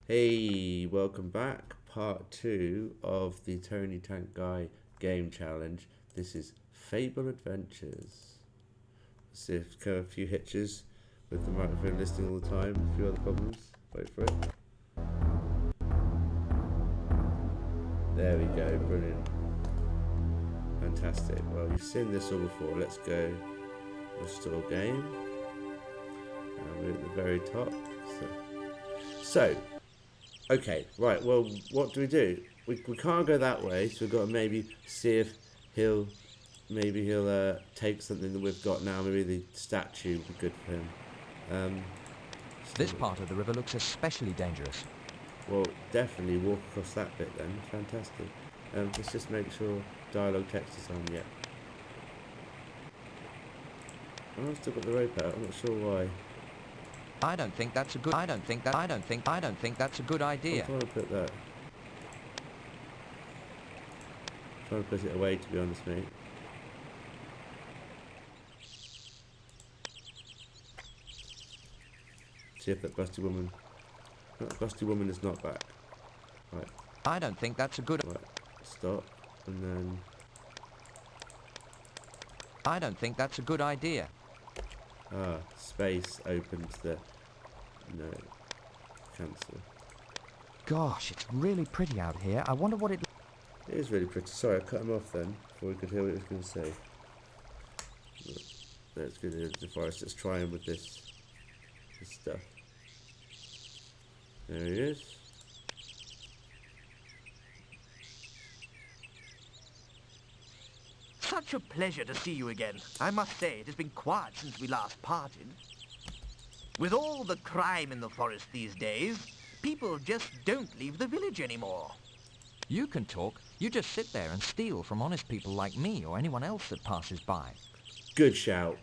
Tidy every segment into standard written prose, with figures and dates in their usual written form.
Hey, welcome back. Part 2 of the Tony Tank Guy game challenge. This is Fable Adventures. Let's see if there are a few hitches with the microphone listening all the time, a few other problems. Wait for it. There we go, brilliant. Fantastic. Well, you've seen this all before. Let's go restore game. And we're at the very top. So okay, right, well, what do we do? We can't go that way, so we've got to maybe see if he'll take something that we've got now. Maybe the statue would be good for him. This part of the river looks especially dangerous. Well, definitely walk across that bit then. Fantastic. Let's just make sure dialogue text is on yet. Oh, I've still got the rope out. I'm not sure why. I don't think that's a good idea. I'm trying to put that. Trying to put it away, to be honest, mate. See if that busty woman. That busty woman is not back. Right. I don't think that's a good. Right. Stop, and then. I don't think that's a good idea. Ah, space opens the. No. Cancel. Gosh, it's really pretty out here. I wonder what it. It is really pretty. Sorry, I cut him off then before we could hear what he was going to say. Let's go to the forest. Let's try him with this stuff. There he is. Such a pleasure to see you again. I must say, it has been quiet since we last parted. With all the crime in the forest these days, people just don't leave the village anymore. You can talk. You just sit there and steal from honest people like me or anyone else that passes by. Good shout.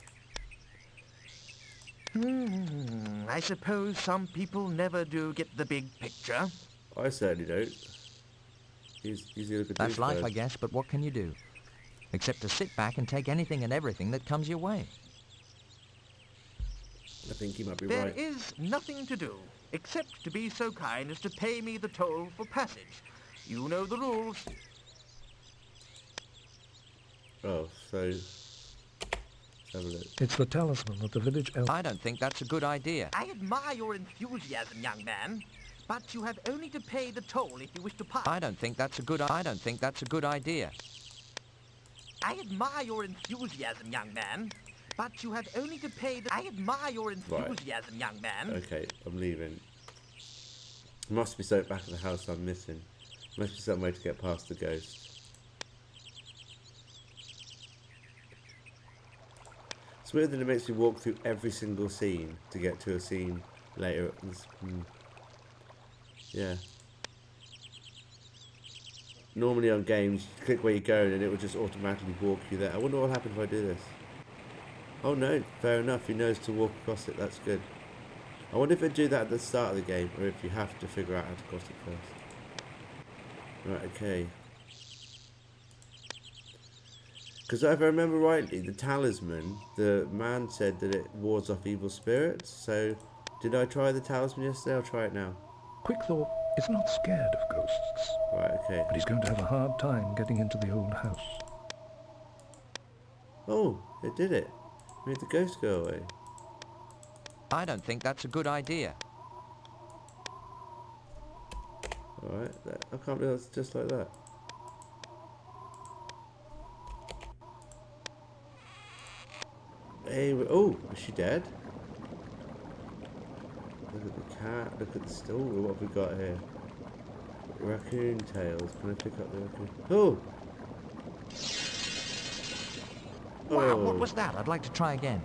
I suppose some people never do get the big picture. I certainly don't. He's a good That's life, douchebag. I guess, but what can you do? Except to sit back and take anything and everything that comes your way. I think he might be There right. is nothing to do, except to be so kind as to pay me the toll for passage. You know the rules. Oh, so let's have a look. It's the talisman of the village elf. I don't think that's a good idea. I admire your enthusiasm, young man, but you have only to pay the toll if you wish to pass. I don't think that's a good idea. I admire your enthusiasm, young man, but you have only to pay the... I admire your enthusiasm, young man. Okay, I'm leaving. Must be something back at the house I'm missing. Must be some way to get past the ghost. It's weird that it makes me walk through every single scene to get to a scene later. Yeah. Normally on games, you click where you're going and it will just automatically walk you there. I wonder what will happen if I do this. Oh no, fair enough, he knows to walk across it, that's good. I wonder if they do that at the start of the game, or if you have to figure out how to cross it first. Right, okay. Because if I remember rightly, the talisman, the man said that it wards off evil spirits, so did I try the talisman yesterday? I'll try it now. Quickthorpe is not scared of ghosts, Right, okay. but he's going to have a hard time getting into the old house. Oh, it did it. Made the ghost go away. I don't think that's a good idea. Alright, I can't believe it's just like that. Hey, oh, is she dead? Look at the cat, look at the stool, what have we got here? Raccoon tails, can I pick up the raccoon? Oh! Wow, what was that? I'd like to try again.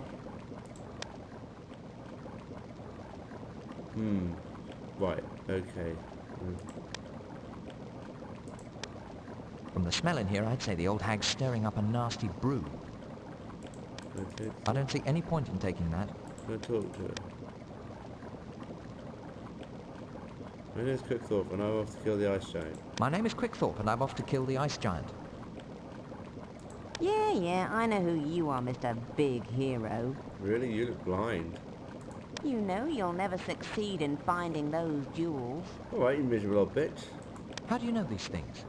Right, okay. From the smell in here, I'd say the old hag's stirring up a nasty brew. Okay, I don't see any point in taking that. can I talk to her? My name's Quickthorpe and I'm off to kill the ice giant. My name is Quickthorpe, and I'm off to kill the ice giant. Yeah, I know who you are, Mr. Big Hero. Really? You look blind. You know you'll never succeed in finding those jewels. Alright, you miserable old bitch. How do you know these things?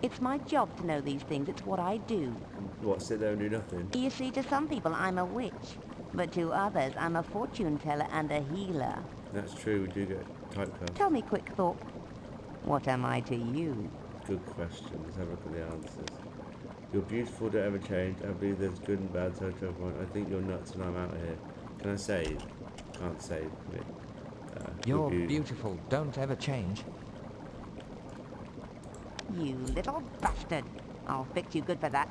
It's my job to know these things. It's what I do. What, sit there and do nothing? You see, to some people I'm a witch, but to others I'm a fortune teller and a healer. That's true, we do get typecast. Tell me, Quickthorpe, what am I to you? Good question. Let's have a look at the answers. You're beautiful, don't ever change. I believe there's good and bad side to everyone. I think you're nuts and I'm out of here. Can I save? Can't save me. You're beautiful, don't ever change. You little bastard. I'll fix you good for that.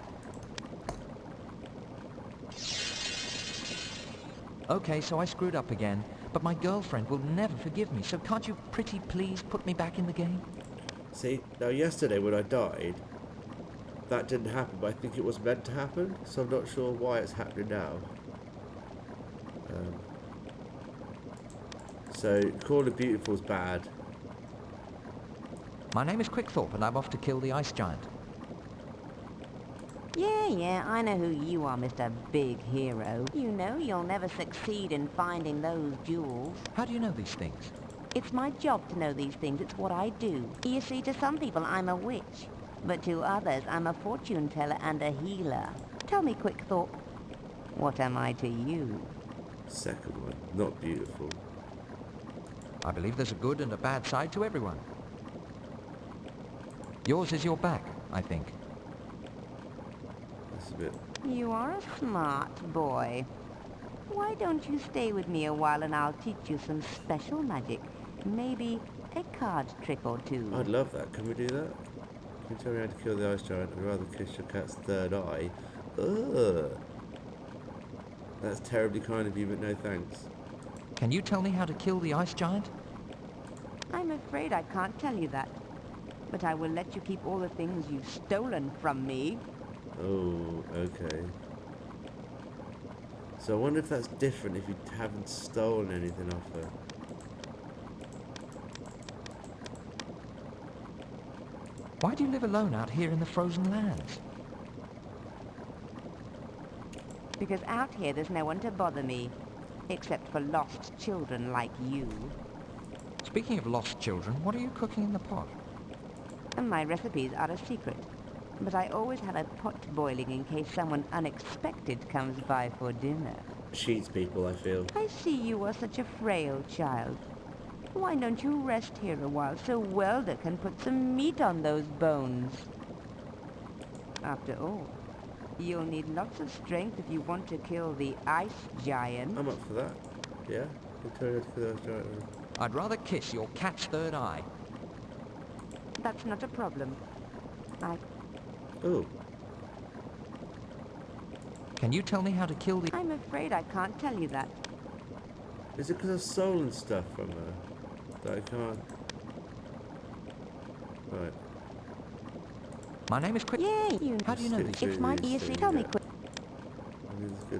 Okay, so I screwed up again, but my girlfriend will never forgive me, so can't you pretty please put me back in the game? See, now yesterday when I died, that didn't happen, but I think it was meant to happen, so I'm not sure why it's happening now. So, calling it beautiful is bad. My name is Quickthorpe, and I'm off to kill the ice giant. Yeah, I know who you are, Mr. Big Hero. You know you'll never succeed in finding those jewels. How do you know these things? It's my job to know these things. It's what I do. You see, to some people I'm a witch, but to others I'm a fortune teller and a healer. Tell me, Quickthorpe, what am I to you? Second one, not beautiful. I believe there's a good and a bad side to everyone. Yours is your back, I think. That's a bit... You are a smart boy. Why don't you stay with me a while and I'll teach you some special magic? Maybe a card trick or two. I'd love that. Can we do that? Can you tell me how to kill the ice giant? I'd rather kiss your cat's third eye. Ugh. That's terribly kind of you, but no thanks. Can you tell me how to kill the ice giant? I'm afraid I can't tell you that. But I will let you keep all the things you've stolen from me. Oh, okay. So I wonder if that's different if you haven't stolen anything off her. Why do you live alone out here in the frozen lands? Because out here there's no one to bother me. Except for lost children like you. Speaking of lost children, what are you cooking in the pot? And my recipes are a secret. But I always have a pot boiling in case someone unexpected comes by for dinner. Cheats people, I feel. I see you are such a frail child. Why don't you rest here a while so Welder can put some meat on those bones? After all, you'll need lots of strength if you want to kill the ice giant. I'm up for that. Yeah? You tell me how to kill the ice giant. I'd rather kiss your cat's third eye. That's not a problem. Oh. Can you tell me how to kill the... I'm afraid I can't tell you that. Is it because I've stolen stuff from her that I can't? Right. My name is Quick... Yay! How do you know these? It's my easy. Tell me quick.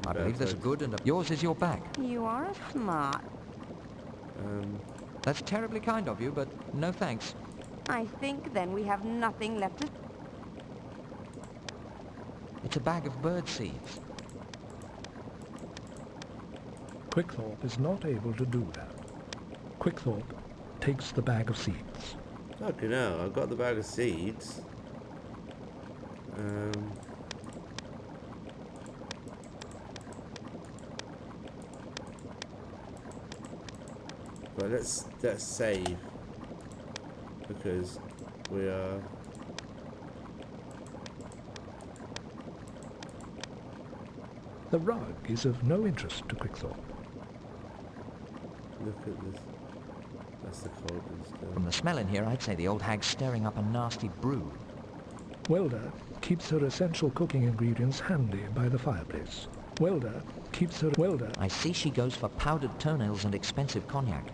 I believe there's a good and a... Yours is your back. You are a smart. That's terribly kind of you, but no thanks. I think then we have nothing left to... It's a bag of bird seeds. Quickthorpe is not able to do that. Quickthorpe takes the bag of seeds. Fucking hell, I've got the bag of seeds. But let's save because we are. The rug is of no interest to Quickthorpe. Look at this. That's the cauldron still. From the smell in here, I'd say the old hag's stirring up a nasty brew. Welder keeps her essential cooking ingredients handy by the fireplace. Welder keeps her... Welder... I see she goes for powdered toenails and expensive cognac.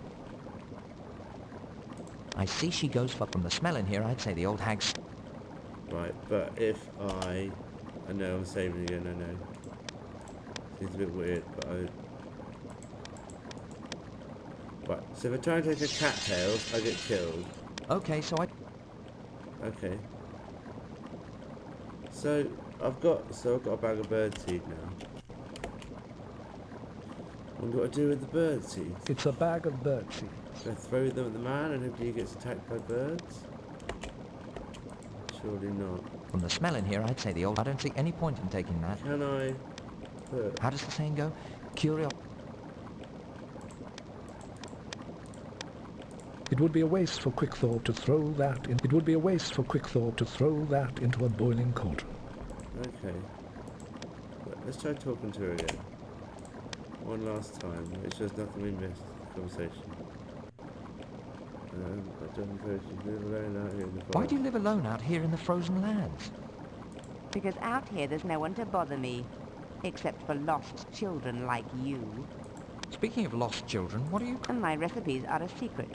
I see she goes for... From the smell in here, I'd say the old hag's... Right, but if I know I'm saving again, I know. Seems a bit weird, but I... Right, so if I try and take a cattails, I get killed. Okay, so I... Okay. So I've got a bag of birdseed now. wonder what I do with the bird seeds. It's a bag of bird seeds. Do I throw them at the man and hope he gets attacked by birds? Surely not. From the smell in here, I'd say the old... I don't see any point in taking that. Can I put... How does the saying go? It would be a waste for Quickthorpe to throw that in. It would be a waste for Quickthorpe to throw that into a boiling cauldron. Okay. Let's try talking to her again. One last time. It's just nothing we missed. Conversation. I don't suppose you live alone out here in the forest. Why do you live alone out here in the frozen lands? Because out here there's no one to bother me. Except for lost children like you. Speaking of lost children, what are you... And my recipes are a secret.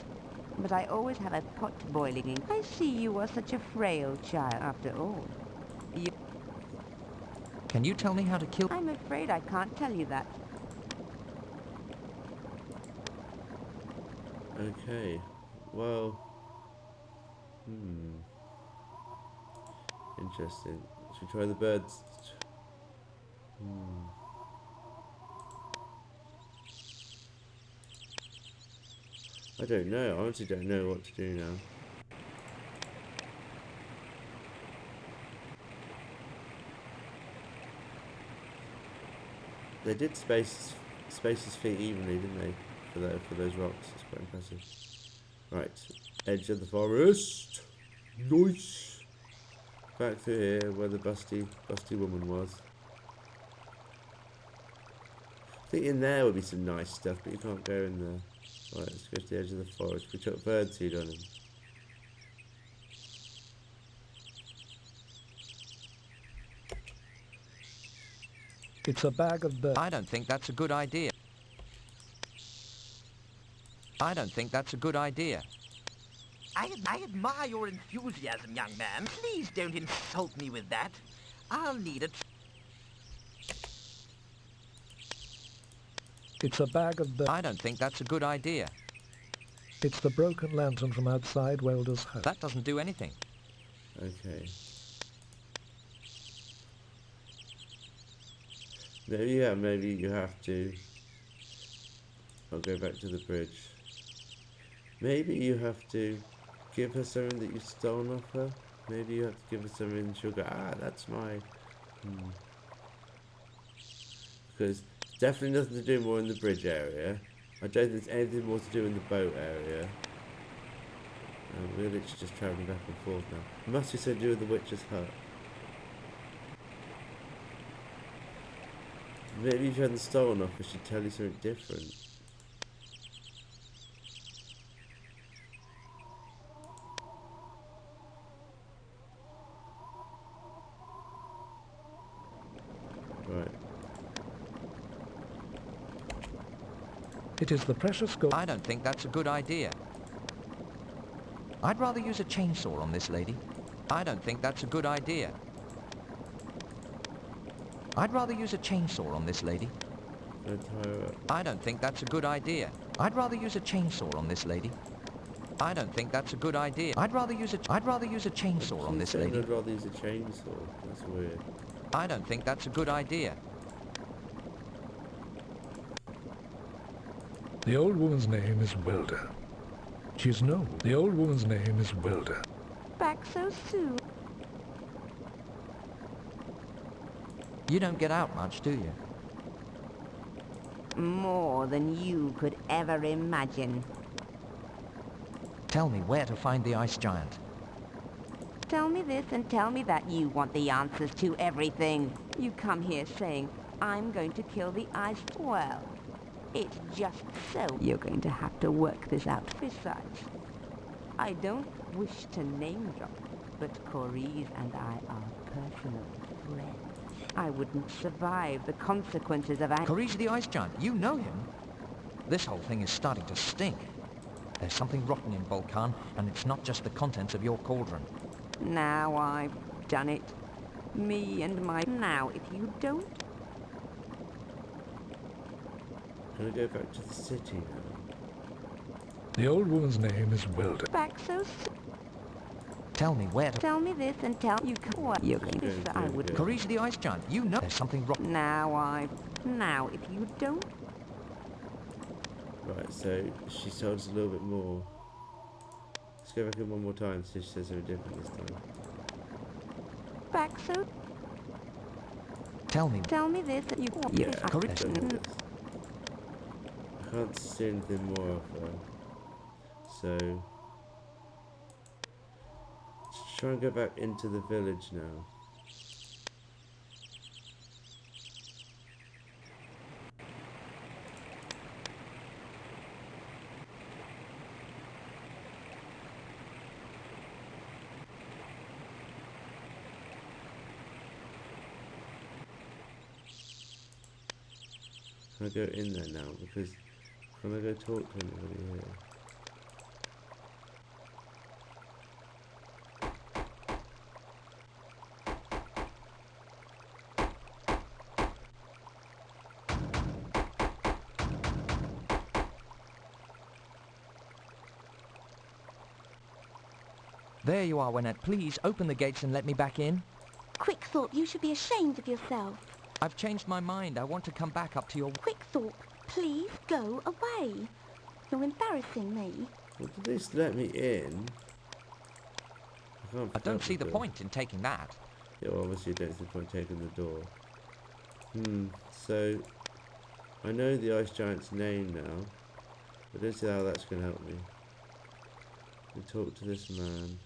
But I always have a pot boiling in. I see you are such a frail child after all. Can you tell me how to kill... I'm afraid I can't tell you that. Okay. Well... Interesting. Should we try the birds? I don't know. I honestly don't know what to do now. They did space his feet evenly, didn't they? For those rocks. It's quite impressive. Right. Edge of the forest. Nice. Back through here where the busty woman was. I think in there would be some nice stuff, but you can't go in there. Right, let's go to the edge of the forest. We took birdseed on him. It's a bag of bird. I don't think that's a good idea. I don't think that's a good idea. I admire your enthusiasm, young man. Please don't insult me with that. I'll need it. It's a bag of bird. I don't think that's a good idea. It's the broken lantern from outside Welder's house. That doesn't do anything. Okay. Maybe you have to... I'll go back to the bridge. Maybe you have to give her something that you've stolen off her. Maybe you have to give her something and she'll go, that's my... Because it's definitely nothing to do more in the bridge area. I don't think there's anything more to do in the boat area. We're literally just travelling back and forth now. It must be something to do with the witch's hut. Maybe if you hadn't stolen off her, she'd tell you something different. Right. It is the precious gold. I don't think that's a good idea. I'd rather use a chainsaw on this lady. I don't think that's a good idea. I'd rather use a chainsaw on this lady. I don't think that's a good idea. I'd rather use a chainsaw on this lady. I don't think that's a good idea. I'd rather use a chainsaw on this lady. I'd rather use a chainsaw. That's weird. I don't think that's a good idea. The old woman's name is Wilder. She's no. The old woman's name is Wilder. Back so soon. You don't get out much, do you? More than you could ever imagine. Tell me where to find the ice giant. Tell me this and tell me that. You want the answers to everything. You come here saying, I'm going to kill the ice. Well, it's just so. You're going to have to work this out. Besides, I don't wish to name drop, but Corrèze and I are personal friends. I wouldn't survive the consequences of Corrèze the ice giant, you know him. This whole thing is starting to stink. There's something rotten in Volcan, and it's not just the contents of your cauldron. Now I've done it. Me and my... Now, if you don't... Can I go back to the city now? The old woman's name is Wilder. Back so soon. Tell me where to... Tell me this and tell you... What you're going to say, I would... Corrèze the ice giant, you know there's something rotten. Now, if you don't... Right, so she told us a little bit more. Let's go back in one more time, see if she says something different this time. Back so. Tell me. Tell me this. You. Yeah, correct. tell me this. I can't see anything more of her. So let's try and go back into the village now. Can I go in there now? Because can I go talk to anybody here? There you are, Wynette. Please open the gates and let me back in. Quickthorpe, you should be ashamed of yourself. I've changed my mind. I want to come back up to your... Quickthorpe, please go away. You're embarrassing me. Well, at least let me in. I don't see the point in taking that. Yeah, well, obviously you don't see the point taking the door. So I know the ice giant's name now, but I don't see how that's going to help me. We talk to this man.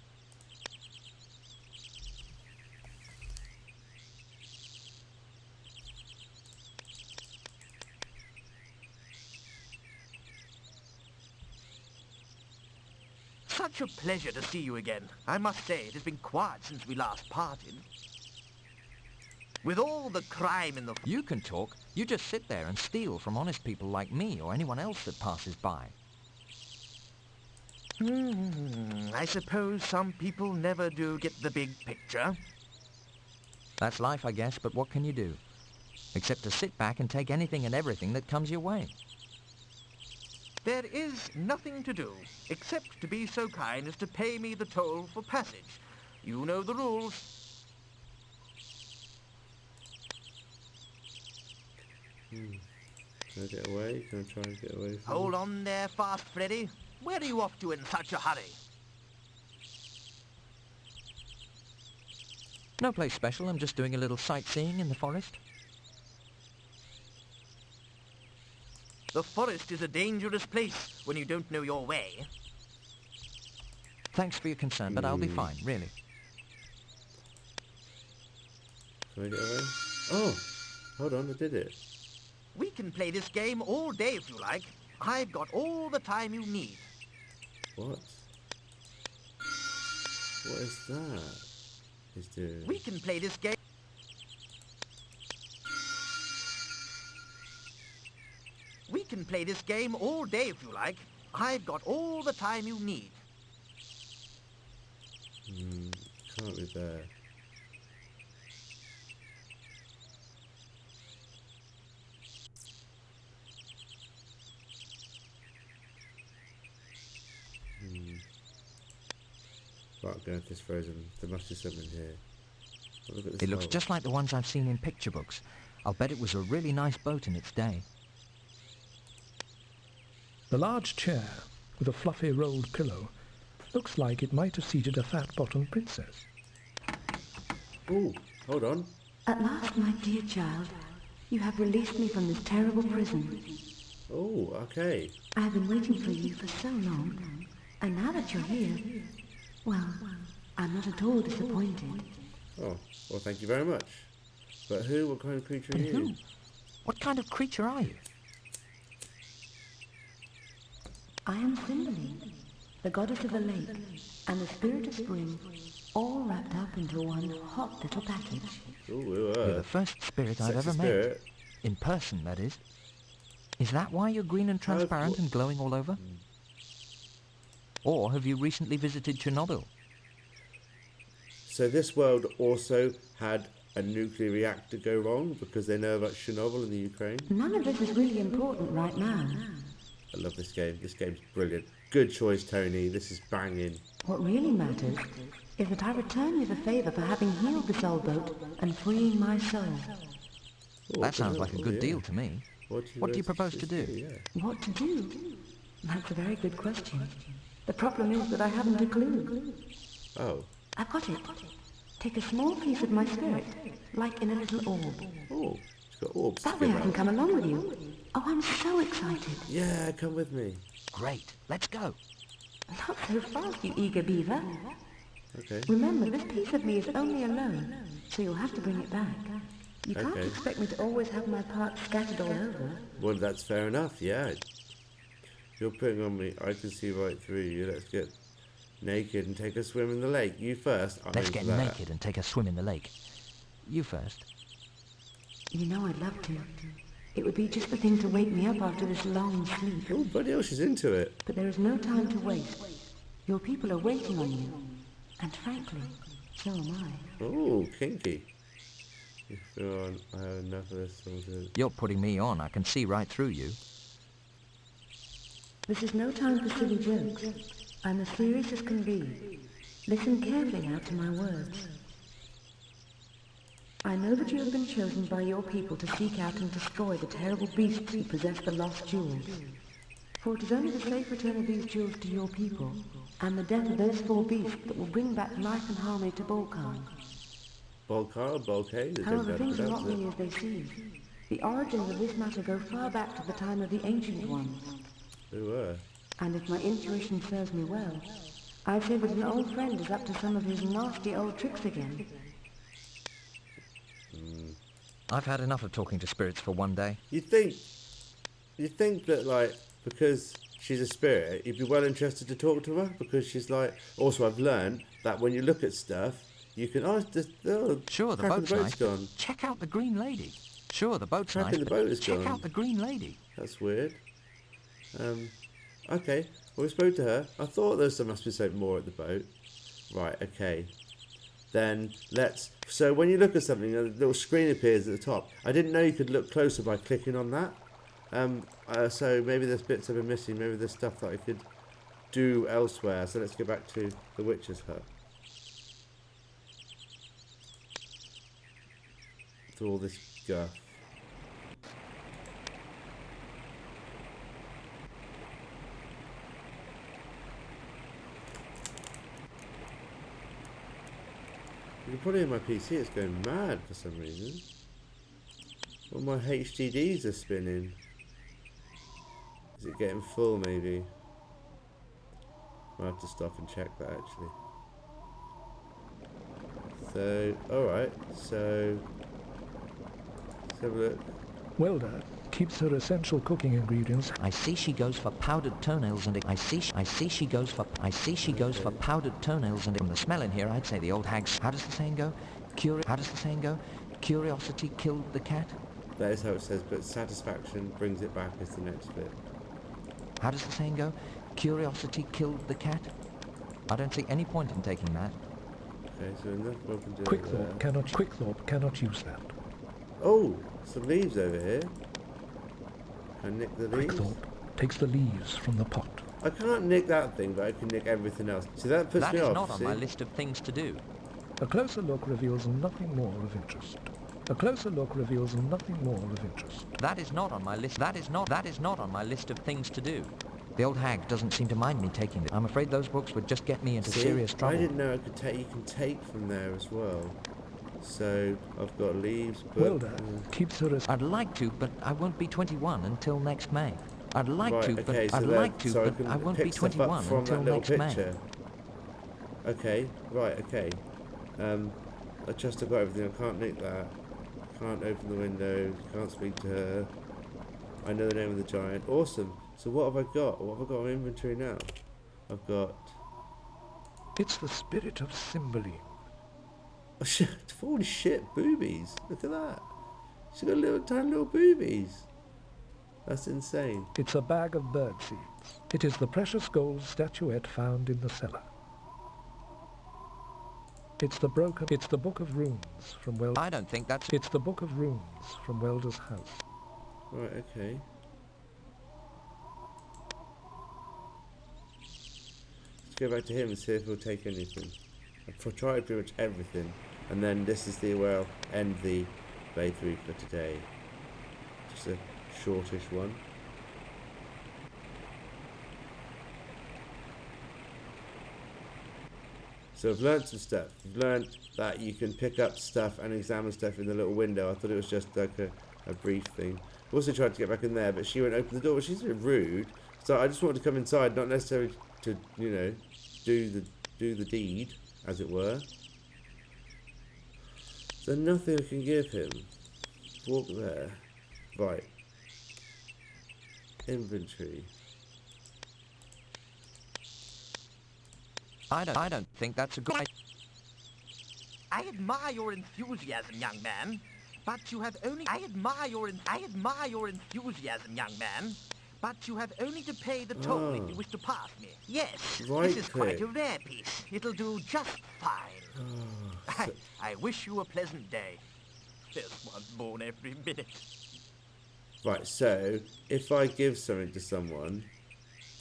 Such a pleasure to see you again. I must say, it has been quiet since we last parted. With all the crime in the... You can talk. You just sit there and steal from honest people like me or anyone else that passes by. I suppose some people never do get the big picture. That's life, I guess, but what can you do? Except to sit back and take anything and everything that comes your way. There is nothing to do, except to be so kind as to pay me the toll for passage. You know the rules. Can I get away? Can I try and get away from Hold on there fast, Freddy. Where are you off to in such a hurry? No place special. I'm just doing a little sightseeing in the forest. The forest is a dangerous place when you don't know your way. Thanks for your concern, but I'll be fine, really. Can I get away? Oh! Hold on, I did it. We can play this game all day if you like. I've got all the time you need. What? What is that? He's doing... We can play this game. We can play this game all day if you like. I've got all the time you need. Can't be there. Right, going to this frozen. There must be something here. Oh, look at this It looks hole. just like the ones I've seen in picture books. I'll bet it was a really nice boat in its day. The large chair, with a fluffy rolled pillow, looks like it might have seated a fat-bottomed princess. Ooh, hold on. At last, my dear child, you have released me from this terrible prison. Oh, okay. I have been waiting for you for so long, and now that you're here, well, I'm not at all disappointed. Oh, well, thank you very much. But who? What kind of creature are And you? who? What kind of creature are you? I am Cymbeline, the goddess of the lake, and the spirit of spring, all wrapped up into one hot little package. Ooh, You're the first spirit I've sexy ever spirit. met. In person, that is. Is that why you're green and transparent and glowing all over? Or have you recently visited Chernobyl? So this world also had a nuclear reactor go wrong because they know about Chernobyl in the Ukraine. None of this is really important right now. I love this game. This game's brilliant. Good choice, Tony. This is banging. What really matters is that I return you the favour for having healed the soul boat and freeing my soul. Ooh, That sounds good like a help. good Yeah. deal to me. What do you propose to do? Yeah. What to do? That's a very good question. The problem is that I haven't a clue. Oh. I've got it. Take a small piece of my spirit, like in a little orb. Oh, it's got orbs to That way give I can out. come along with you. Oh, I'm so excited. Yeah, come with me. Great. Let's go. Not so fast, you eager beaver. Okay. Remember, this piece of me is only alone, so you'll have to bring it back. You can't Okay. expect me to always have my parts scattered all over. Well, that's fair enough, yeah. You're putting on me. I can see right through you. Let's get naked and take a swim in the lake. You first. I'm Let's in get for that. naked and take a swim in the lake. You first. You know I'd love to. It would be just the thing to wake me up after this long sleep. Oh, bloody hell, she's into it. But there is no time to waste. Your people are waiting on you. And frankly, so am I. Oh, kinky. Go on, I have enough of this. You're putting me on. I can see right through you. This is no time for silly jokes. I'm as serious as can be. Listen carefully now to my words. I know that you have been chosen by your people to seek out and destroy the terrible beasts who possess the lost jewels. For it is only the safe return of these jewels to your people, and the death of those 4 beasts that will bring back life and harmony to Balkan. Balkar or Balkane? However, things are not really as they seem. The origins of this matter go far back to the time of the ancient ones. They were. And if my intuition serves me well, I'd say that an old friend is up to some of his nasty old tricks again. I've had enough of talking to spirits for one day. You think that, like, because she's a spirit, you'd be well interested to talk to her? Because she's like, also I've learned that when you look at stuff, you can, Sure, the crap in boat's the nice. gone. Check out the green lady. Sure, the boat's Crap nice. in the but boat is check gone. out the green lady. That's weird. Okay, well, we spoke to her. I thought there must be something more at the boat. Right, okay. Then let's... So when you look at something, a little screen appears at the top. I didn't know you could look closer by clicking on that. So maybe there's bits I've been missing. Maybe there's stuff that I could do elsewhere. So let's go back to the witch's hut. To all this guff. You can probably hear my PC, it's going mad for some reason. Well, my HDDs are spinning. Is it getting full maybe? I'll have to stop and check that actually. So, alright, so let's have a look. Welda keeps her essential cooking ingredients. I see she goes for powdered toenails and I see she goes for powdered toenails and from the smell in here I'd say the old hag's, how does the saying go? Curiosity killed the cat? That is how it says, but satisfaction brings it back is the next bit. How does the saying go? Curiosity killed the cat? I don't see any point in taking that. Okay, so enough broken do there. Quickthorpe cannot use that. Oh, some leaves over here. Can I nick the leaves? Quickthorpe takes the leaves from the pot. I can't nick that thing, but I can nick everything else. See, that puts That me is off. not on see? my list of things to do. A closer look reveals nothing more of interest. A closer look reveals nothing more of interest. That is not on my list. That is not on my list of things to do. The old hag doesn't seem to mind me taking it. I'm afraid those books would just get me into See, serious trouble. I didn't know I could take. You can take from there as well. So I've got leaves, but Welda keeps her I'd like to, but I won't be 21 until next May. I'd like right, to, okay, but so I'd that- like to, so I but can I won't pick be stuff up 21 from until that little next May. picture. Okay, right, okay. I trust I've got everything. I can't nick that. Can't open the window. Can't speak to her. I know the name of the giant. Awesome. So what have I got? What have I got in inventory now? I've got... It's the spirit of Cymbeline. Oh shit, holy shit, boobies. Look at that. She's got little tiny little boobies. That's insane. It's a bag of bird seeds. It is the precious gold statuette found in the cellar. It's the book of runes from Welda's. I don't think that's... It's the book of runes from Welda's house. Right, okay. Let's go back to him and see if he'll take anything. I've tried pretty much everything. And then this is where I'll end the playthrough for today. Just a shortish one. So I've learnt some stuff. I've learnt that you can pick up stuff and examine stuff in the little window. I thought it was just like a brief thing. I also tried to get back in there, but she won't open the door, which is a bit rude. So I just wanted to come inside, not necessarily to, you know, do the deed, as it were. So nothing I can give him. Walk there. Right. Inventory. I don't think that's a good idea. I admire your enthusiasm, young man. But you have only... I admire your enthusiasm, young man. But you have only to pay the toll if you wish to pass me. Yes, Right this is quite click. a rare piece. It'll do just fine. I wish you a pleasant day. There's one born every minute. Right, so if I give something to someone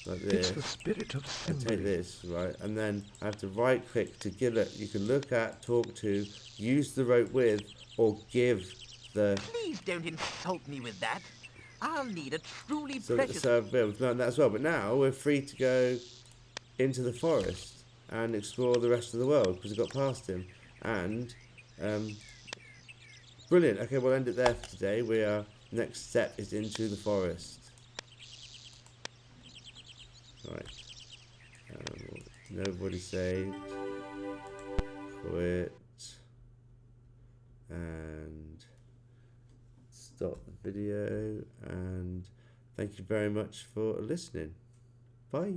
like It's this, the spirit of I take symbol. this, right, and then I have to right click to give it. You can look at, talk to, use the rope with, or give the. Please don't insult me with that. I'll need a truly So, precious... we've learned that as well. But now we're free to go into the forest and explore the rest of the world because we got past him. And brilliant. Okay, we'll end it there for today. Next step is into the forest. Right. Nobody saved. Quit. And stop the video. And thank you very much for listening. Bye.